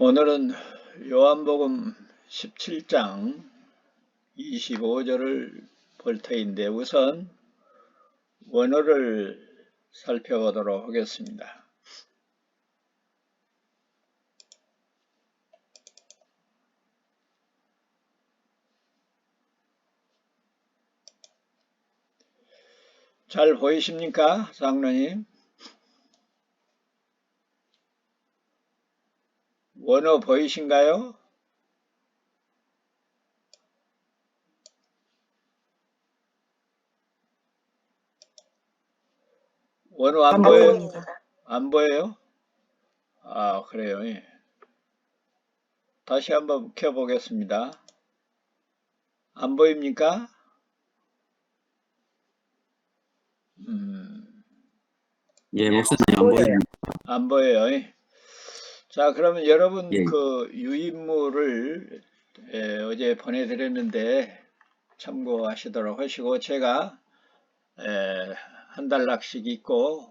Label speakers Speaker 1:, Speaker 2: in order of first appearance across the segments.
Speaker 1: 오늘은 요한복음 17장 25절을 볼 터인데 우선 원어를 살펴보도록 하겠습니다. 잘 보이십니까, 장로님? 원어 보이신가요? 원어 안 보여요? 안 보여요? 아, 그래요. 예. 다시 한번 켜보겠습니다. 안 보입니까?
Speaker 2: 예, 목사님 안 보입니다.
Speaker 1: 안 보여요. 예. 자, 그러면 여러분
Speaker 2: 예,
Speaker 1: 그 유인물을 어제 보내드렸는데 참고하시도록 하시고, 제가 한 단락씩 있고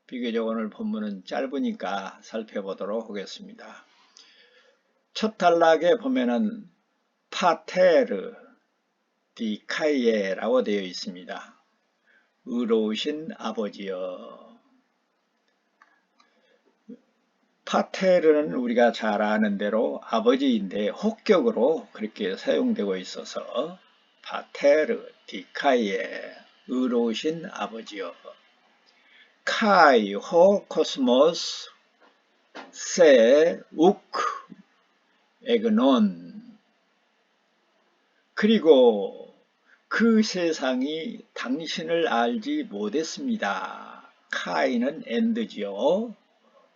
Speaker 1: 비교적 오늘 본문은 짧으니까 살펴보도록 하겠습니다. 첫 단락에 보면은 파테르 디카이에라고 되어 있습니다. 의로우신 아버지여. 파테르는 우리가 잘 아는 대로 아버지인데 혹격으로 그렇게 사용되고 있어서 파테르 디카이에, 의로우신 아버지여. 카이 호 코스모스 세 우크 에그논. 그리고 그 세상이 당신을 알지 못했습니다. 카이는 엔드지요.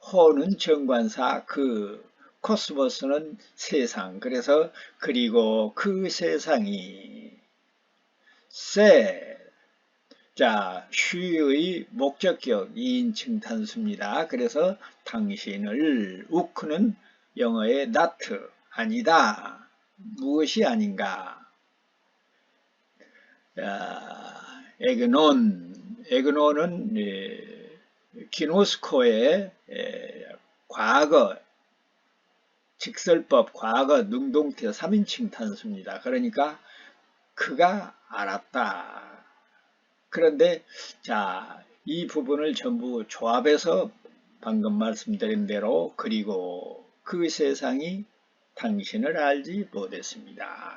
Speaker 1: 호는 정관사, 그 코스모스는 세상. 그래서 그리고 그 세상이 세. 자, 쉬의 목적격 2인칭 단수입니다. 그래서 당신을, 우크는 영어의 not, 아니다. 무엇이 아닌가. 에그논은 기노스코의 과거, 직설법, 과거, 능동태 3인칭 단수입니다. 그러니까 그가 알았다. 그런데 자, 이 부분을 전부 조합해서 방금 말씀드린 대로 그리고 그 세상이 당신을 알지 못했습니다.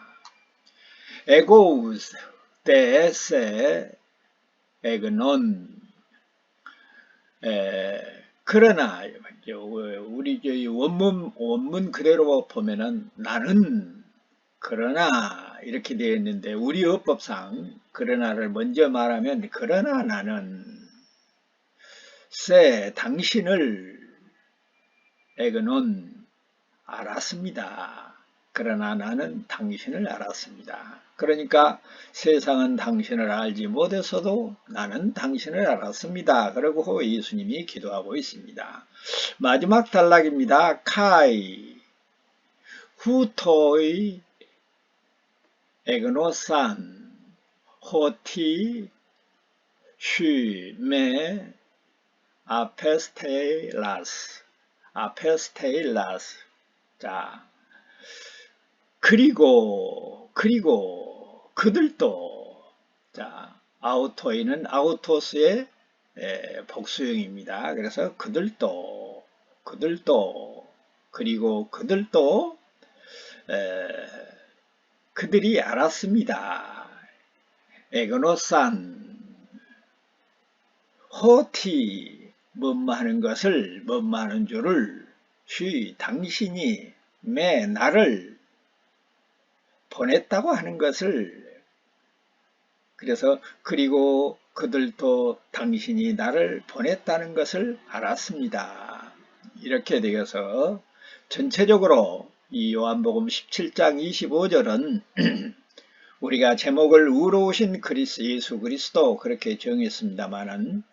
Speaker 1: 에고우스 데세 에그논. 그러나 우리 원문 그대로 보면은 나는, 그러나 이렇게 되어 있는데 우리 어법상 그러나를 먼저 말하면 그러나 나는 당신을 에그논 알았습니다. 그러나 나는 당신을 알았습니다. 그러니까 세상은 당신을 알지 못했어도 나는 당신을 알았습니다. 그리고 예수님이 기도하고 있습니다. 마지막 단락입니다. 카이 후토의 에그노산 호티 쉬메 아페스테일라스. 자, 그리고 그들도. 자, 아우토이는 아우토스의 복수형입니다. 그래서 그들도 그리고 그들도 그들이 알았습니다. 에그노산 호티, 뭐뭐하는 것을, 뭐뭐하는 줄을, 당신이 나를 보냈다고 하는 것을. 그래서 그리고 그들도 당신이 나를 보냈다는 것을 알았습니다. 이렇게 되어서 전체적으로 이 요한복음 17장 25절은 우리가 제목을 의로우신 예수 그리스도 그렇게 정했습니다마는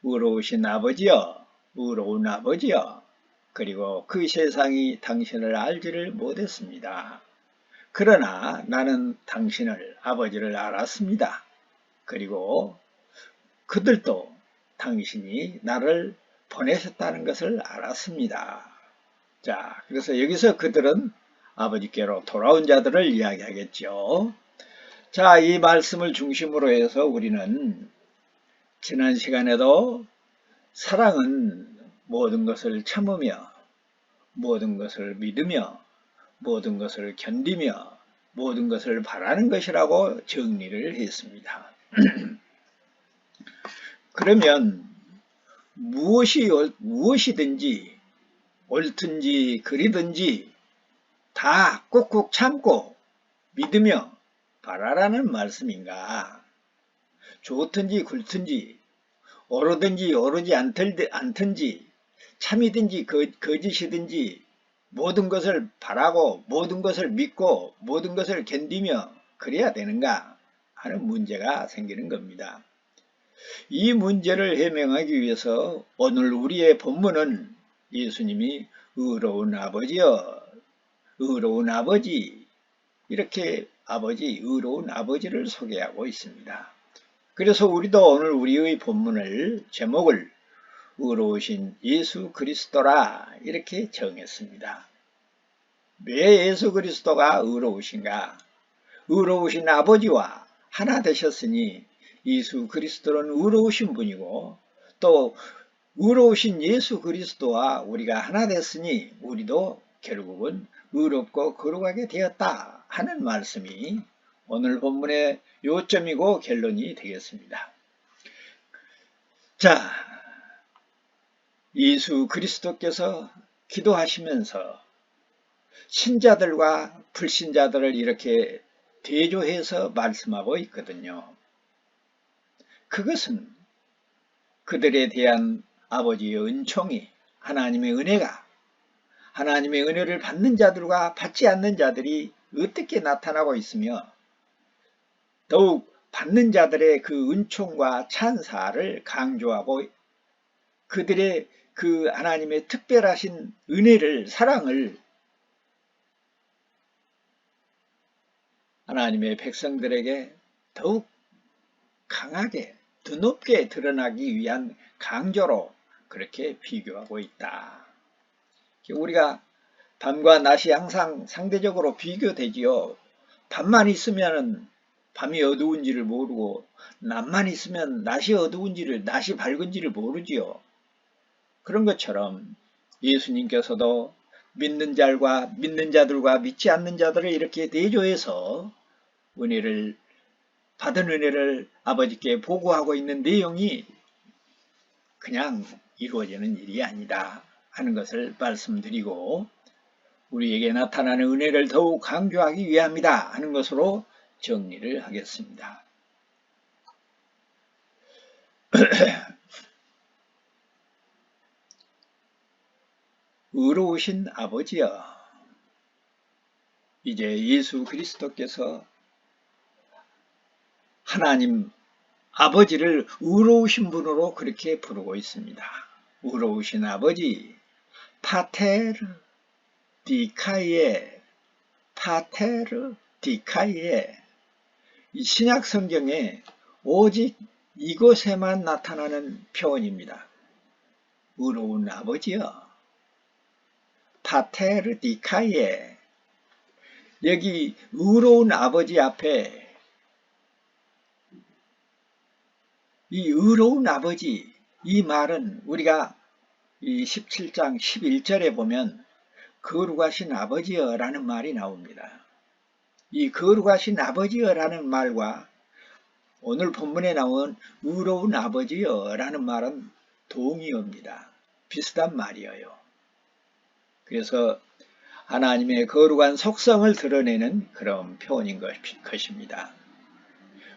Speaker 1: 의로우신 아버지여, 의로운 아버지여, 그리고 그 세상이 당신을 알지를 못했습니다. 그러나 나는 당신을, 아버지를 알았습니다. 그리고 그들도 당신이 나를 보내셨다는 것을 알았습니다. 자, 그래서 여기서 그들은 아버지께로 돌아온 자들을 이야기하겠죠. 자, 이 말씀을 중심으로 해서 우리는 지난 시간에도 사랑은 모든 것을 참으며 모든 것을 믿으며 모든 것을 견디며 모든 것을 바라는 것이라고 정리를 했습니다. 그러면 무엇이든지 옳든지 그리든지 다 꾹꾹 참고 믿으며 바라라는 말씀인가? 좋든지 굵든지 오르든지 오르지 않든지 참이든지 거짓이든지 모든 것을 바라고 모든 것을 믿고 모든 것을 견디며 그래야 되는가 하는 문제가 생기는 겁니다. 이 문제를 해명하기 위해서 오늘 우리의 본문은 예수님이 의로운 아버지여 의로운 아버지 이렇게 의로운 아버지를 소개하고 있습니다. 그래서 우리도 오늘 우리의 본문을 제목을 의로우신 예수 그리스도라 이렇게 정했습니다. 왜 예수 그리스도가 의로우신가? 의로우신 아버지와 하나 되셨으니 예수 그리스도는 의로우신 분이고 또 의로우신 예수 그리스도와 우리가 하나 됐으니 우리도 결국은 의롭고 거룩하게 되었다 하는 말씀이 오늘 본문의 요점이고 결론이 되겠습니다. 자, 예수 그리스도께서 기도하시면서 신자들과 불신자들을 이렇게 대조해서 말씀하고 있거든요. 그것은 그들에 대한 아버지의 은총이 하나님의 은혜가 하나님의 은혜를 받는 자들과 받지 않는 자들이 어떻게 나타나고 있으며 더욱 받는 자들의 그 은총과 찬사를 강조하고 그들의 그 하나님의 특별하신 은혜를 사랑을 하나님의 백성들에게 더욱 강하게 드높게 드러나기 위한 강조로 그렇게 비교하고 있다. 우리가 밤과 낮이 항상 상대적으로 비교되지요. 밤만 있으면 밤이 어두운지를 모르고 낮만 있으면 낮이 어두운지를 낮이 밝은지를 모르지요. 그런 것처럼 예수님께서도 믿는 자들과 믿지 않는 자들을 이렇게 대조해서 받은 은혜를 아버지께 보고하고 있는 내용이 그냥 이루어지는 일이 아니다 하는 것을 말씀드리고 우리에게 나타나는 은혜를 더욱 강조하기 위함이다 하는 것으로 정리를 하겠습니다. 의로우신 아버지여, 이제 예수 그리스도께서 하나님 아버지를 의로우신 분으로 그렇게 부르고 있습니다. 의로우신 아버지, 파테르 디카이에, 파테르 디카이에. 이 신약 성경에 오직 이곳에만 나타나는 표현입니다. 의로운 아버지여, 파테르 디카이에. 여기 의로운 아버지 앞에 이 의로운 아버지, 이 말은 우리가 이 17장 11절에 보면 거룩하신 아버지여 라는 말이 나옵니다. 이 거룩하신 아버지여 라는 말과 오늘 본문에 나온 의로운 아버지여 라는 말은 동의어입니다. 비슷한 말이에요. 그래서 하나님의 거룩한 속성을 드러내는 그런 표현인 것입니다.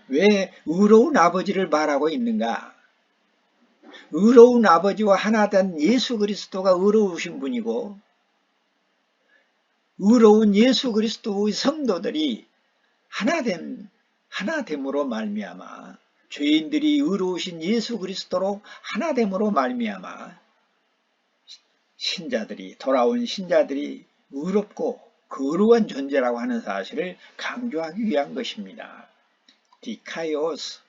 Speaker 1: 왜 의로운 아버지를 말하고 있는가? 의로운 아버지와 하나 된 예수 그리스도가 의로우신 분이고 의로운 예수 그리스도의 성도들이 하나됨으로 말미암아 죄인들이 의로우신 예수 그리스도로 하나됨으로 말미암아 돌아온 신자들이 의롭고 거룩한 존재라고 하는 사실을 강조하기 위한 것입니다. 디카이오스,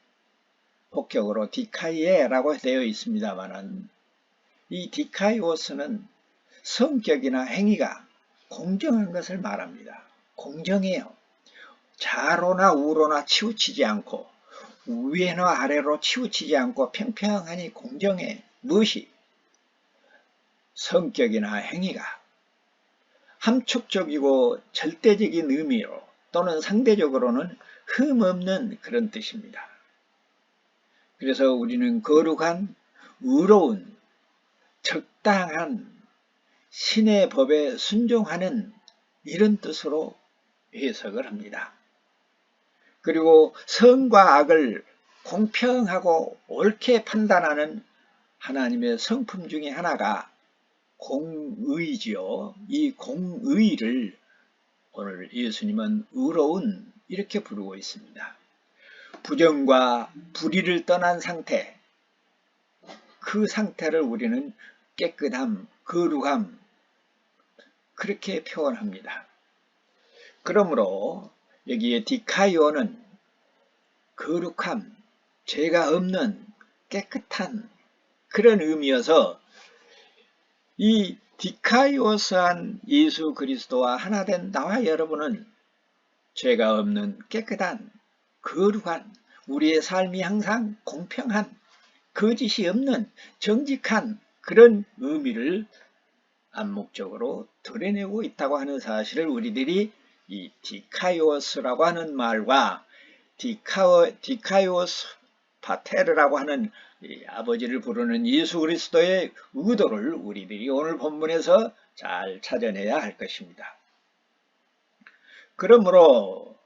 Speaker 1: 폭격으로 디카이에라고 되어 있습니다만은 이 디카이오스는 성격이나 행위가 공정한 것을 말합니다. 공정해요. 좌로나 우로나 치우치지 않고 위나 아래로 치우치지 않고 평평하니 공정해. 무엇이? 성격이나 행위가 함축적이고 절대적인 의미로 또는 상대적으로는 흠없는 그런 뜻입니다. 그래서 우리는 거룩한, 의로운, 적당한 신의 법에 순종하는 이런 뜻으로 해석을 합니다. 그리고 선과 악을 공평하고 옳게 판단하는 하나님의 성품 중에 하나가 공의지요. 이 공의를 오늘 예수님은 의로운 이렇게 부르고 있습니다. 부정과 불의를 떠난 상태, 그 상태를 우리는 깨끗함, 거룩함 그렇게 표현합니다. 그러므로 여기에 디카이오는 거룩함, 죄가 없는 깨끗한 그런 의미여서 이 디카이오스한 예수 그리스도와 하나 된 나와 여러분은 죄가 없는 깨끗한 거룩한 우리의 삶이 항상 공평한 거짓이 없는 정직한 그런 의미를 암묵적으로 드러내고 있다고 하는 사실을 우리들이 이 디카이오스라고 하는 말과 디카이오스 파테르라고 하는 아버지를 부르는 예수 그리스도의 의도를 우리들이 오늘 본문에서 잘 찾아내야 할 것입니다. 그러므로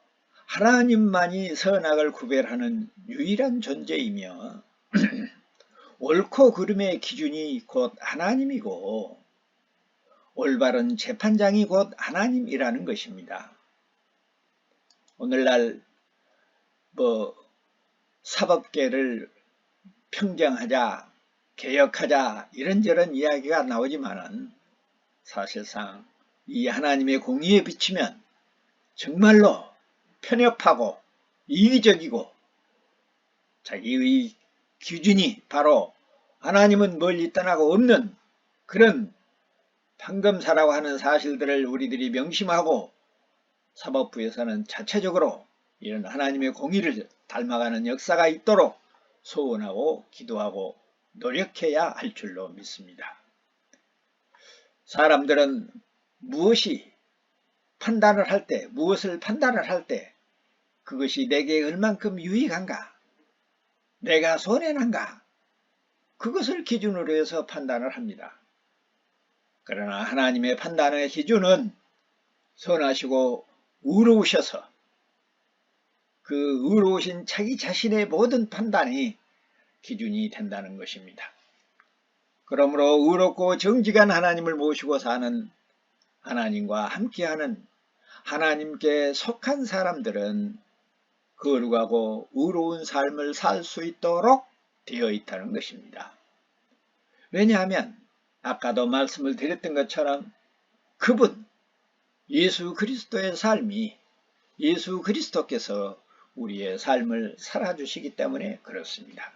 Speaker 1: 하나님만이 선악을 구별하는 유일한 존재이며 옳고 그름의 기준이 곧 하나님이고 올바른 재판장이 곧 하나님이라는 것입니다. 오늘날 사법계를 평정하자, 개혁하자 이런저런 이야기가 나오지만은 사실상 이 하나님의 공의에 비치면 정말로 편협하고 이기적이고 자기의 기준이 바로 하나님은 멀리 떠나고 없는 그런 판검사라고 하는 사실들을 우리들이 명심하고 사법부에서는 자체적으로 이런 하나님의 공의를 닮아가는 역사가 있도록 소원하고 기도하고 노력해야 할 줄로 믿습니다. 사람들은 무엇을 판단을 할 때 그것이 내게 얼만큼 유익한가, 내가 손해난가, 그것을 기준으로 해서 판단을 합니다. 그러나 하나님의 판단의 기준은 선하시고 의로우셔서 그 의로우신 자기 자신의 모든 판단이 기준이 된다는 것입니다. 그러므로 의롭고 정직한 하나님을 모시고 사는 하나님과 함께하는 하나님께 속한 사람들은 거룩하고 의로운 삶을 살 수 있도록 되어 있다는 것입니다. 왜냐하면 아까도 말씀을 드렸던 것처럼 그분 예수 그리스도의 삶이 예수 그리스도께서 우리의 삶을 살아주시기 때문에 그렇습니다.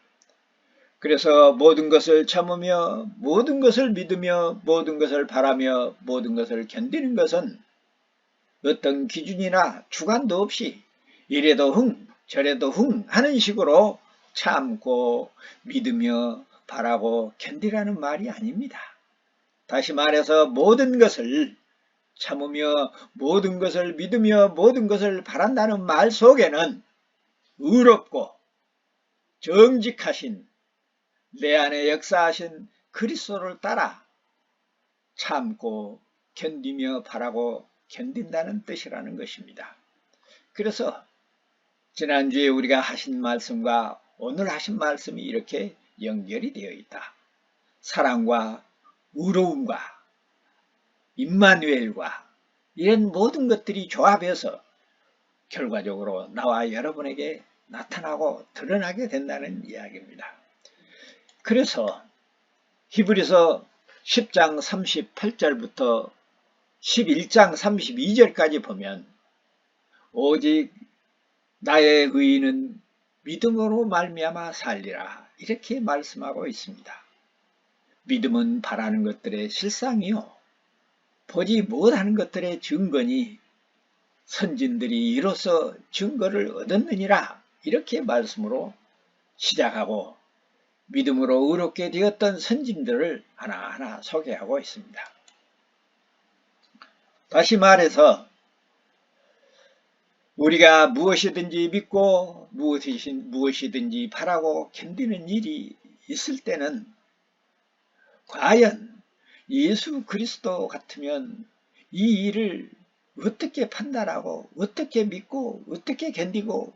Speaker 1: 그래서 모든 것을 참으며 모든 것을 믿으며 모든 것을 바라며 모든 것을 견디는 것은 어떤 기준이나 주관도 없이 이래도 흥 저래도 흥 하는 식으로 참고 믿으며 바라고 견디라는 말이 아닙니다. 다시 말해서 모든 것을 참으며 모든 것을 믿으며 모든 것을 바란다는 말 속에는 의롭고 정직하신 내 안에 역사하신 그리스도를 따라 참고 견디며 바라고 견딘다는 뜻이라는 것입니다. 그래서 지난주에 우리가 하신 말씀과 오늘 하신 말씀이 이렇게 연결이 되어 있다. 사랑과 의로움과 임마누엘과 이런 모든 것들이 조합해서 결과적으로 나와 여러분에게 나타나고 드러나게 된다는 이야기입니다. 그래서 히브리서 10장 38절부터 11장 32절까지 보면 오직 나의 의인은 믿음으로 말미암아 살리라 이렇게 말씀하고 있습니다. 믿음은 바라는 것들의 실상이요 보지 못하는 것들의 증거니 선진들이 이로써 증거를 얻었느니라. 이렇게 말씀으로 시작하고 믿음으로 의롭게 되었던 선진들을 하나하나 소개하고 있습니다. 다시 말해서 우리가 무엇이든지 믿고 무엇이든지 바라고 견디는 일이 있을 때는 과연 예수 그리스도 같으면 이 일을 어떻게 판단하고 어떻게 믿고 어떻게 견디고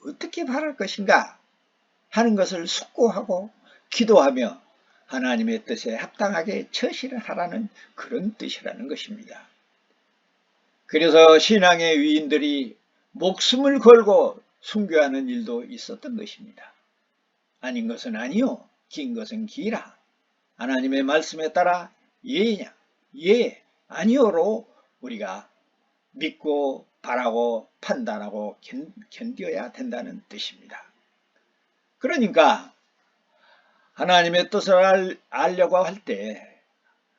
Speaker 1: 어떻게 바랄 것인가 하는 것을 숙고하고 기도하며 하나님의 뜻에 합당하게 처신을 하라는 그런 뜻이라는 것입니다. 그래서 신앙의 위인들이 목숨을 걸고 순교하는 일도 있었던 것입니다. 아닌 것은 아니요, 긴 것은 기라. 하나님의 말씀에 따라 예냐, 예, 아니요로 우리가 믿고 바라고 판단하고 견뎌야 된다는 뜻입니다. 그러니까 하나님의 뜻을 알려고 할 때,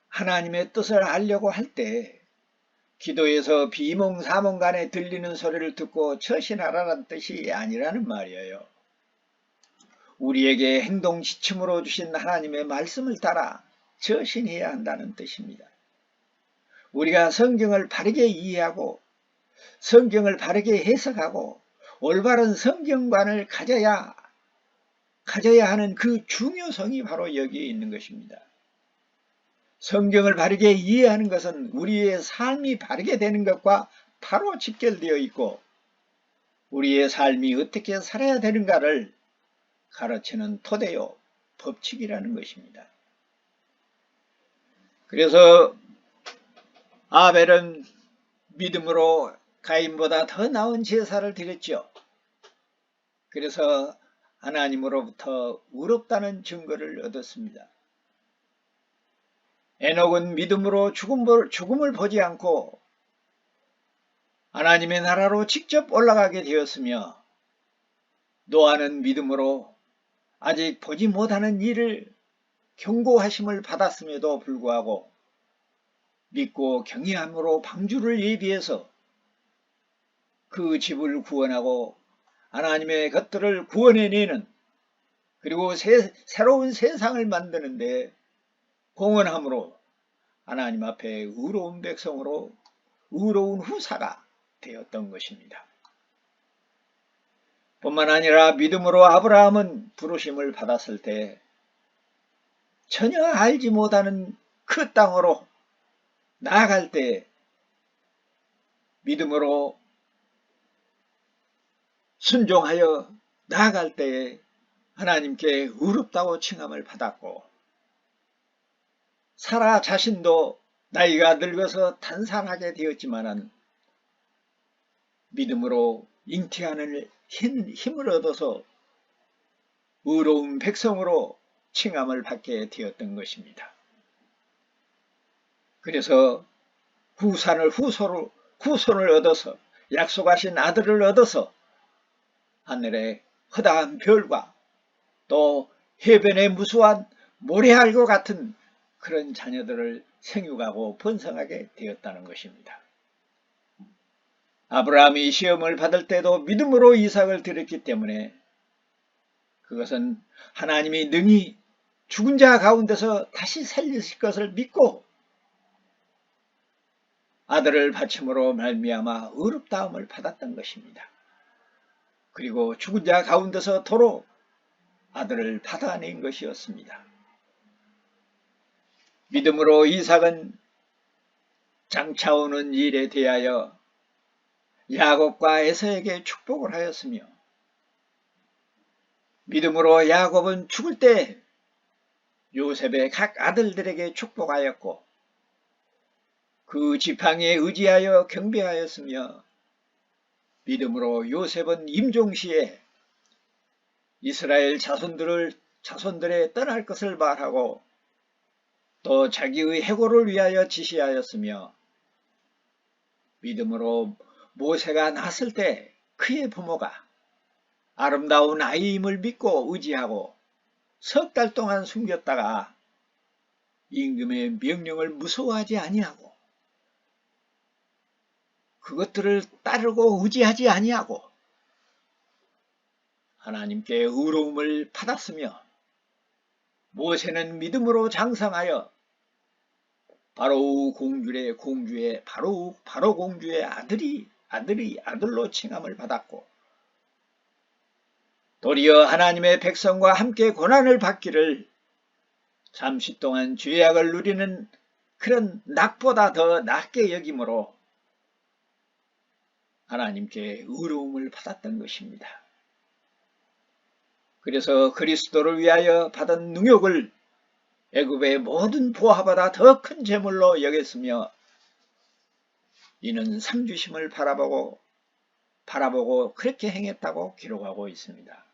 Speaker 1: 하나님의 뜻을 알려고 할 때 기도에서 비몽사몽간에 들리는 소리를 듣고 처신하라는 뜻이 아니라는 말이에요. 우리에게 행동 지침으로 주신 하나님의 말씀을 따라 처신해야 한다는 뜻입니다. 우리가 성경을 바르게 이해하고 성경을 바르게 해석하고 올바른 성경관을 가져야 하는 그 중요성이 바로 여기에 있는 것입니다. 성경을 바르게 이해하는 것은 우리의 삶이 바르게 되는 것과 바로 직결되어 있고 우리의 삶이 어떻게 살아야 되는가를 가르치는 토대요 법칙이라는 것입니다. 그래서 아벨은 믿음으로 가인보다 더 나은 제사를 드렸죠. 그래서 하나님으로부터 의롭다는 증거를 얻었습니다. 에녹은 믿음으로 죽음을 보지 않고 하나님의 나라로 직접 올라가게 되었으며 노아는 믿음으로 아직 보지 못하는 일을 경고하심을 받았음에도 불구하고 믿고 경외함으로 방주를 예비해서 그 집을 구원하고 하나님의 것들을 구원해내는 그리고 새로운 세상을 만드는데 공헌함으로 하나님 앞에 의로운 백성으로 의로운 후사가 되었던 것입니다. 뿐만 아니라 믿음으로 아브라함은 부르심을 받았을 때 전혀 알지 못하는 그 땅으로 나아갈 때 믿음으로 순종하여 나아갈 때에 하나님께 의롭다고 칭함을 받았고 사라 자신도 나이가 늙어서 탄산하게 되었지만은 믿음으로 잉태하는 힘을 얻어서 의로운 백성으로 칭함을 받게 되었던 것입니다. 그래서 후손을 얻어서 약속하신 아들을 얻어서 하늘의 허다한 별과 또 해변의 무수한 모래알과 같은 그런 자녀들을 생육하고 번성하게 되었다는 것입니다. 아브라함이 시험을 받을 때도 믿음으로 이삭을 드렸기 때문에 그것은 하나님이 능히 죽은 자 가운데서 다시 살리실 것을 믿고 아들을 바침으로 말미암아 의롭다함을 받았던 것입니다. 그리고 죽은 자 가운데서 도로 아들을 받아낸 것이었습니다. 믿음으로 이삭은 장차오는 일에 대하여 야곱과 에서에게 축복을 하였으며 믿음으로 야곱은 죽을 때 요셉의 각 아들들에게 축복하였고 그 지팡이에 의지하여 경배하였으며 믿음으로 요셉은 임종시에 이스라엘 자손들의 떠날 것을 말하고 또 자기의 해고를 위하여 지시하였으며 믿음으로 모세가 낳았을 때 그의 부모가 아름다운 아이임을 믿고 의지하고 석 달 동안 숨겼다가 임금의 명령을 무서워하지 아니하고 그것들을 따르고 의지하지 아니하고 하나님께 의로움을 받았으며 모세는 믿음으로 장성하여 바로 공주의 바로 공주의 아들로 칭함을 받았고 도리어 하나님의 백성과 함께 고난을 받기를 잠시 동안 죄악을 누리는 그런 낙보다 더 낫게 여김으로 하나님께 의로움을 받았던 것입니다. 그래서 그리스도를 위하여 받은 능욕을 애굽의 모든 보화보다 더 큰 재물로 여겼으며 이는 상주심을 바라보고 그렇게 행했다고 기록하고 있습니다.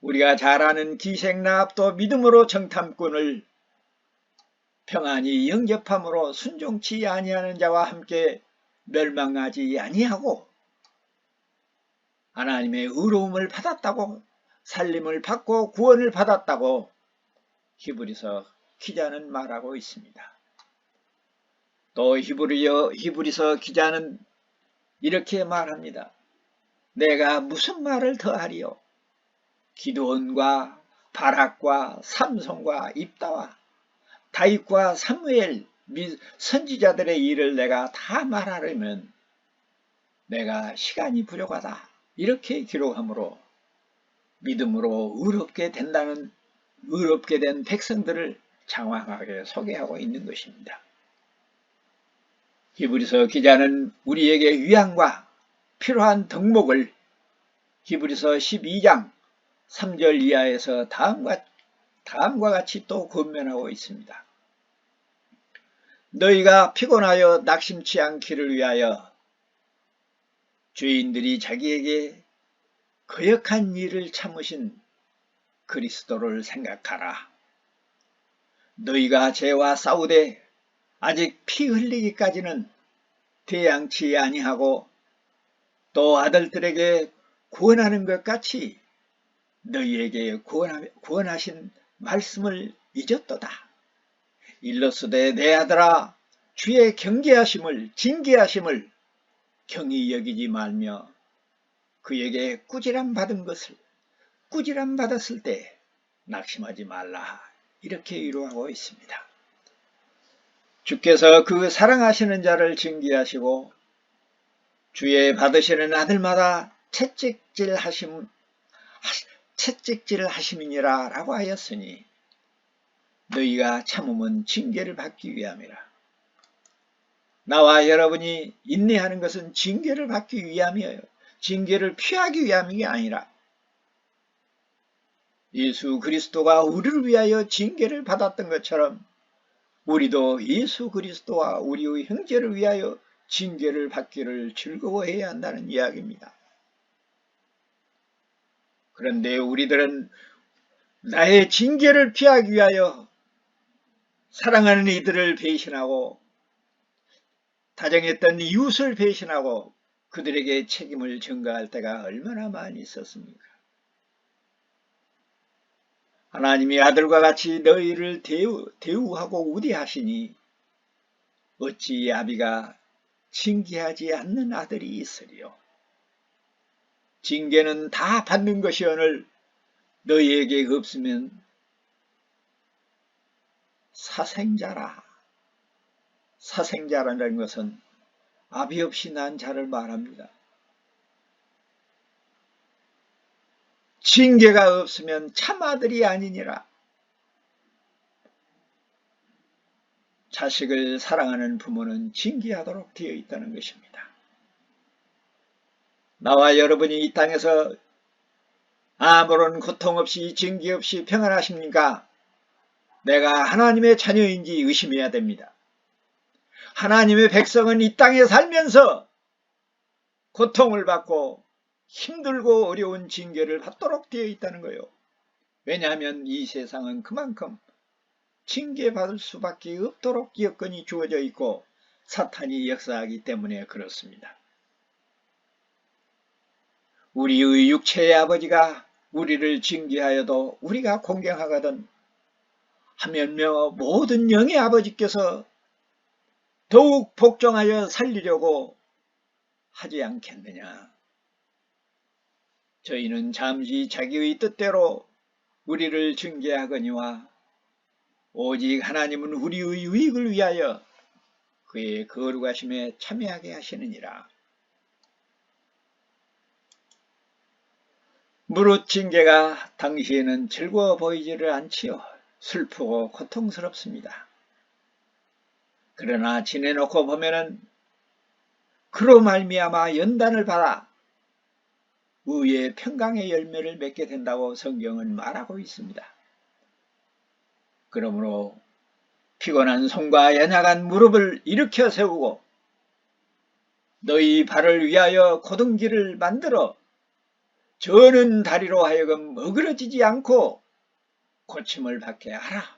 Speaker 1: 우리가 잘 아는 기생라합도 믿음으로 정탐꾼을 평안히 영접함으로 순종치 아니하는 자와 함께 멸망하지 아니하고 하나님의 의로움을 받았다고 살림을 받고 구원을 받았다고 히브리서 기자는 말하고 있습니다. 또 히브리서 기자는 이렇게 말합니다. 내가 무슨 말을 더하리요? 기드온과 바락과 삼손과 입다와 다윗과 사무엘 및 선지자들의 일을 내가 다 말하려면 내가 시간이 부족하다. 이렇게 기록하므로 믿음으로 의롭게 된 백성들을 장황하게 소개하고 있는 것입니다. 히브리서 기자는 우리에게 위안과 필요한 덕목을 히브리서 12장 3절 이하에서 다음과 같이 또 권면하고 있습니다. 너희가 피곤하여 낙심치 않기를 위하여 죄인들이 자기에게 거역한 일을 참으신 그리스도를 생각하라. 너희가 죄와 싸우되 아직 피 흘리기까지는 대양치 아니하고 또 아들들에게 구원하는 것 같이 너희에게 구원하신 말씀을 잊었도다. 일러스되 내 아들아 주의 징계하심을 경히 여기지 말며 그에게 꾸지람 받았을 때 낙심하지 말라. 이렇게 위로하고 있습니다. 주께서 그 사랑하시는 자를 징계하시고 주의 받으시는 아들마다 채찍질 하심이니라 라고 하였으니 너희가 참음은 징계를 받기 위함이라. 나와 여러분이 인내하는 것은 징계를 받기 위함이에요. 징계를 피하기 위함이 아니라 예수 그리스도가 우리를 위하여 징계를 받았던 것처럼 우리도 예수 그리스도와 우리의 형제를 위하여 징계를 받기를 즐거워해야 한다는 이야기입니다. 그런데 우리들은 나의 징계를 피하기 위하여 사랑하는 이들을 배신하고 다정했던 이웃을 배신하고 그들에게 책임을 전가할 때가 얼마나 많이 있었습니까? 하나님이 아들과 같이 너희를 대우하고 우대하시니 어찌 아비가 징계하지 않는 아들이 있으리요. 징계는 다 받는 것이오늘 너희에게 없으면 사생자라는 것은 아비 없이 난 자를 말합니다. 징계가 없으면 참아들이 아니니라. 자식을 사랑하는 부모는 징계하도록 되어 있다는 것입니다. 나와 여러분이 이 땅에서 아무런 고통 없이 징계 없이 평안하십니까? 내가 하나님의 자녀인지 의심해야 됩니다. 하나님의 백성은 이 땅에 살면서 고통을 받고 힘들고 어려운 징계를 받도록 되어 있다는 거예요. 왜냐하면 이 세상은 그만큼 징계받을 수밖에 없도록 여건이 주어져 있고 사탄이 역사하기 때문에 그렇습니다. 우리의 육체의 아버지가 우리를 징계하여도 우리가 공경하거든 하물며 모든 영의 아버지께서 더욱 복종하여 살리려고 하지 않겠느냐. 저희는 잠시 자기의 뜻대로 우리를 징계하거니와 오직 하나님은 우리의 유익을 위하여 그의 거룩하심에 참여하게 하시느니라. 무릇 징계가 당시에는 즐거워 보이지를 않지요. 슬프고 고통스럽습니다. 그러나 지내놓고 보면은 그로 말미암아 연단을 받아 의의 평강의 열매를 맺게 된다고 성경은 말하고 있습니다. 그러므로 피곤한 손과 연약한 무릎을 일으켜 세우고 너희 발을 위하여 고등길을 만들어 저는 다리로 하여금 어그러지지 않고 고침을 받게 하라.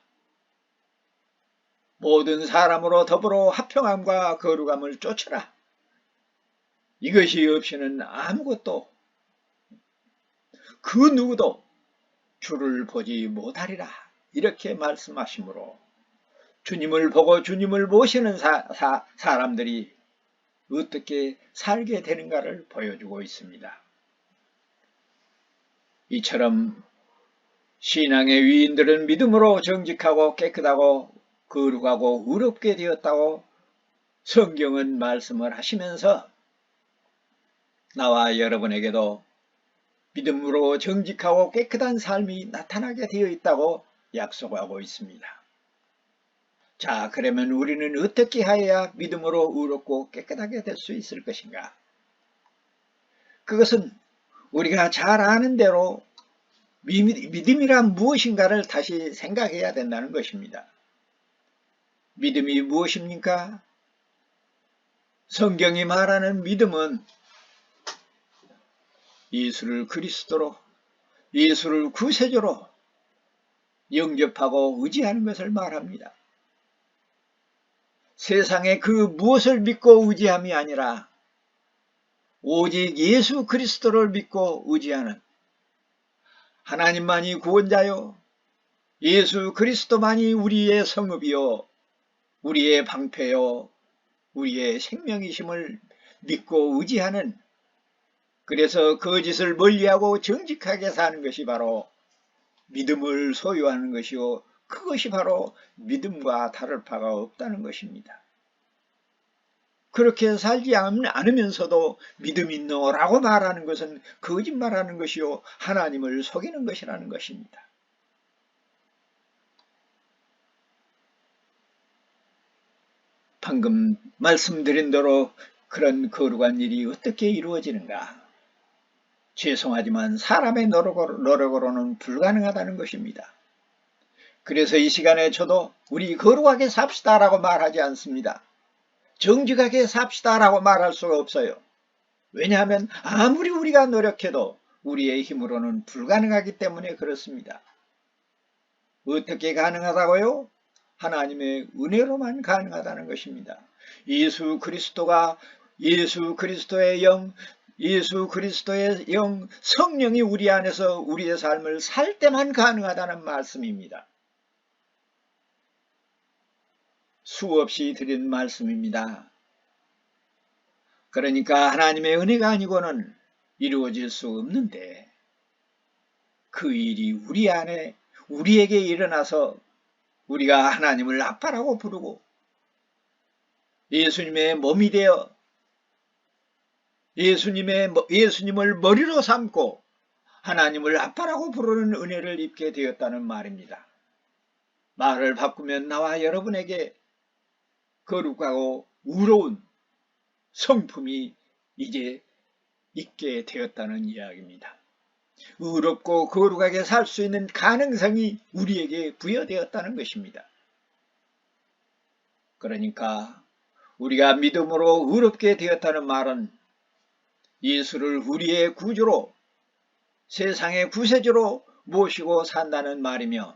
Speaker 1: 모든 사람으로 더불어 화평함과 거룩함을 쫓으라. 이것이 없이는 아무것도 그 누구도 주를 보지 못하리라. 이렇게 말씀하시므로 주님을 보고 주님을 모시는 사람들이 어떻게 살게 되는가를 보여주고 있습니다. 이처럼 신앙의 위인들은 믿음으로 정직하고 깨끗하고 거룩하고 의롭게 되었다고 성경은 말씀을 하시면서 나와 여러분에게도 믿음으로 정직하고 깨끗한 삶이 나타나게 되어 있다고 약속하고 있습니다. 자, 그러면 우리는 어떻게 하여야 믿음으로 의롭고 깨끗하게 될 수 있을 것인가? 그것은 우리가 잘 아는 대로 믿음이란 무엇인가를 다시 생각해야 된다는 것입니다. 믿음이 무엇입니까? 성경이 말하는 믿음은 예수를 그리스도로, 예수를 구세주로 영접하고 의지하는 것을 말합니다. 세상에 그 무엇을 믿고 의지함이 아니라 오직 예수 그리스도를 믿고 의지하는 하나님만이 구원자요, 예수 그리스도만이 우리의 성읍이요, 우리의 방패요, 우리의 생명이심을 믿고 의지하는, 그래서 거짓을 멀리하고 정직하게 사는 것이 바로 믿음을 소유하는 것이요, 그것이 바로 믿음과 다를 바가 없다는 것입니다. 그렇게 살지 않으면서도 믿음 있노라고 말하는 것은 거짓말하는 것이요, 하나님을 속이는 것이라는 것입니다. 방금 말씀드린 대로 그런 거룩한 일이 어떻게 이루어지는가? 죄송하지만 사람의 노력으로는 불가능하다는 것입니다. 그래서 이 시간에 저도 우리 거룩하게 삽시다라고 말하지 않습니다. 정직하게 삽시다라고 말할 수가 없어요. 왜냐하면 아무리 우리가 노력해도 우리의 힘으로는 불가능하기 때문에 그렇습니다. 어떻게 가능하다고요? 하나님의 은혜로만 가능하다는 것입니다. 예수 그리스도의 영, 성령이 우리 안에서 우리의 삶을 살 때만 가능하다는 말씀입니다. 수없이 드린 말씀입니다. 그러니까 하나님의 은혜가 아니고는 이루어질 수 없는데 그 일이 우리에게 일어나서 우리가 하나님을 아빠라고 부르고 예수님의 몸이 되어 예수님을 머리로 삼고 하나님을 아빠라고 부르는 은혜를 입게 되었다는 말입니다. 말을 바꾸면 나와 여러분에게 거룩하고 의로운 성품이 이제 있게 되었다는 이야기입니다. 의롭고 거룩하게 살 수 있는 가능성이 우리에게 부여되었다는 것입니다. 그러니까 우리가 믿음으로 의롭게 되었다는 말은 예수를 우리의 구주로, 세상의 구세주로 모시고 산다는 말이며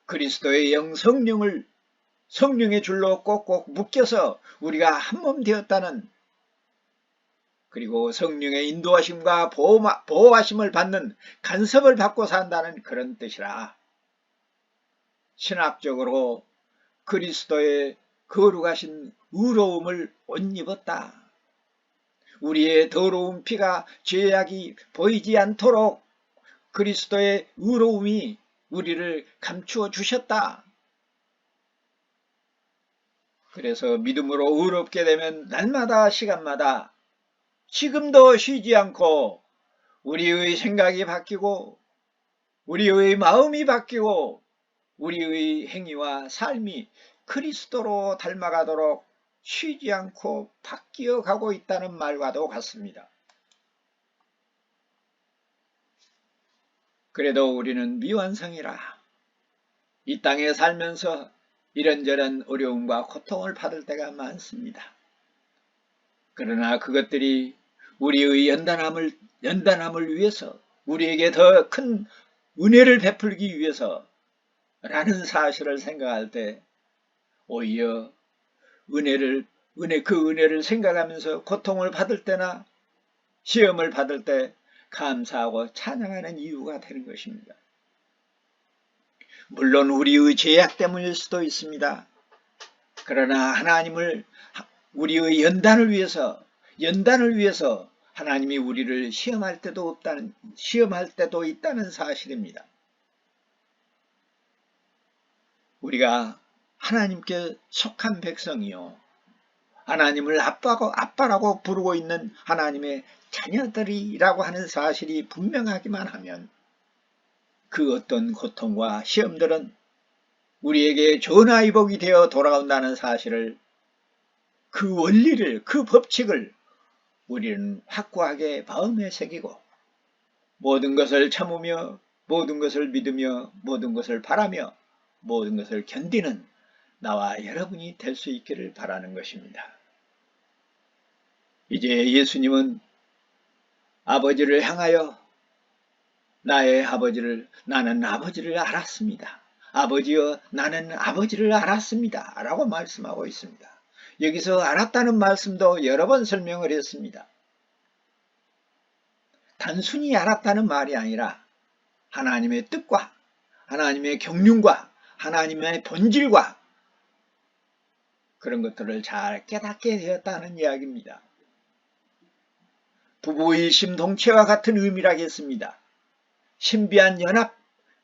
Speaker 1: 그리스도의 영 성령의 줄로 꼭꼭 묶여서 우리가 한 몸 되었다는, 그리고 성령의 인도하심과 보호하심을 받는 간섭을 받고 산다는 그런 뜻이라. 신학적으로 그리스도의 거룩하신 의로움을 옷 입었다. 우리의 더러운 피가 죄악이 보이지 않도록 그리스도의 의로움이 우리를 감추어 주셨다. 그래서 믿음으로 의롭게 되면 날마다 시간마다 지금도 쉬지 않고 우리의 생각이 바뀌고 우리의 마음이 바뀌고 우리의 행위와 삶이 그리스도로 닮아가도록 쉬지 않고 바뀌어 가고 있다는 말과도 같습니다. 그래도 우리는 미완성이라 이 땅에 살면서 이런저런 어려움과 고통을 받을 때가 많습니다. 그러나 그것들이 우리의 연단함을 위해서 우리에게 더 큰 은혜를 베풀기 위해서 라는 사실을 생각할 때 오히려 그 은혜를 생각하면서 고통을 받을 때나 시험을 받을 때 감사하고 찬양하는 이유가 되는 것입니다. 물론 우리의 죄악 때문일 수도 있습니다. 그러나 하나님을 우리의 연단을 위해서 하나님이 우리를 시험할 때도 있다는 사실입니다. 우리가 하나님께 속한 백성이요 하나님을 아빠라고 부르고 있는 하나님의 자녀들이라고 하는 사실이 분명하기만 하면 그 어떤 고통과 시험들은 우리에게 전화위복이 되어 돌아온다는 사실을 그 원리를 그 법칙을 우리는 확고하게 마음에 새기고 모든 것을 참으며 모든 것을 믿으며 모든 것을 바라며 모든 것을 견디는 나와 여러분이 될 수 있기를 바라는 것입니다. 이제 예수님은 아버지를 향하여 나는 아버지를 알았습니다. 아버지여 나는 아버지를 알았습니다. 라고 말씀하고 있습니다. 여기서 알았다는 말씀도 여러 번 설명을 했습니다. 단순히 알았다는 말이 아니라 하나님의 뜻과 하나님의 경륜과 하나님의 본질과 그런 것들을 잘 깨닫게 되었다는 이야기입니다. 부부의 일심동체와 같은 의미라겠습니다. 신비한 연합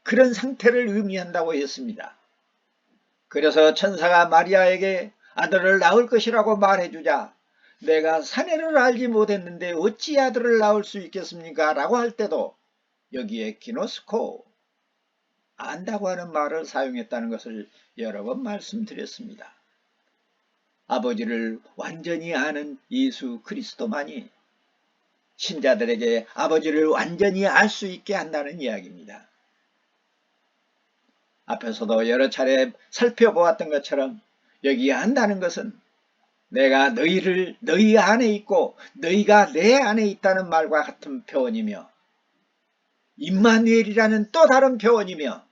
Speaker 1: 그런 상태를 의미한다고 했습니다. 그래서 천사가 마리아에게 아들을 낳을 것이라고 말해주자 내가 사내를 알지 못했는데 어찌 아들을 낳을 수 있겠습니까? 라고 할 때도 여기에 기노스코 안다고 하는 말을 사용했다는 것을 여러 번 말씀드렸습니다. 아버지를 완전히 아는 예수 그리스도만이 신자들에게 아버지를 완전히 알 수 있게 한다는 이야기입니다. 앞에서도 여러 차례 살펴보았던 것처럼 여기 안다는 것은 내가 너희 안에 있고 너희가 내 안에 있다는 말과 같은 표현이며 임마누엘이라는 또 다른 표현이며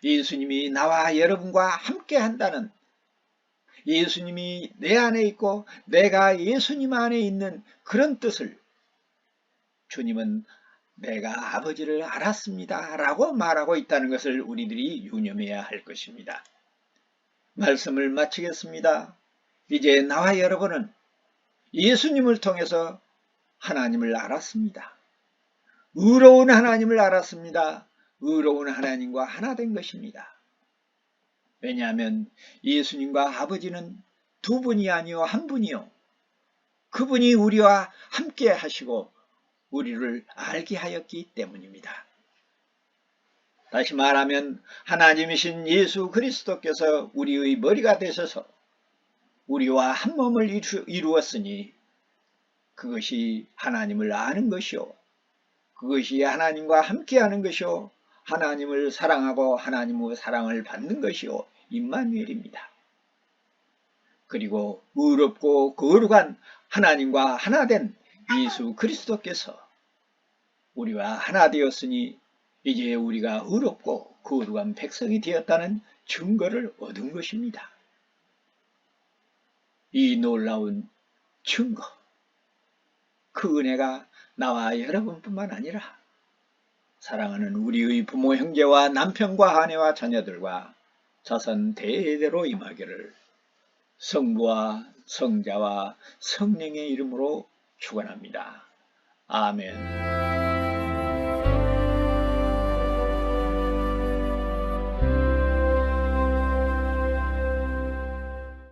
Speaker 1: 예수님이 나와 여러분과 함께 한다는 예수님이 내 안에 있고 내가 예수님 안에 있는 그런 뜻을 주님은 내가 아버지를 알았습니다 라고 말하고 있다는 것을 우리들이 유념해야 할 것입니다. 말씀을 마치겠습니다. 이제 나와 여러분은 예수님을 통해서 하나님을 알았습니다. 의로운 하나님을 알았습니다. 의로운 하나님과 하나 된 것입니다. 왜냐하면 예수님과 아버지는 두 분이 아니요 한 분이요. 그분이 우리와 함께 하시고 우리를 알게 하였기 때문입니다. 다시 말하면 하나님이신 예수 그리스도께서 우리의 머리가 되셔서 우리와 한 몸을 이루었으니 그것이 하나님을 아는 것이요. 그것이 하나님과 함께하는 것이요. 하나님을 사랑하고 하나님의 사랑을 받는 것이요. 임마누엘입니다. 그리고 의롭고 거룩한 하나님과 하나 된 예수 그리스도께서 우리와 하나 되었으니 이제 우리가 의롭고 거룩한 백성이 되었다는 증거를 얻은 것입니다. 이 놀라운 증거, 그 은혜가 나와 여러분뿐만 아니라 사랑하는 우리의 부모 형제와 남편과 아내와 자녀들과 자손 대대로 임하기를 성부와 성자와 성령의 이름으로 축원합니다. 아멘.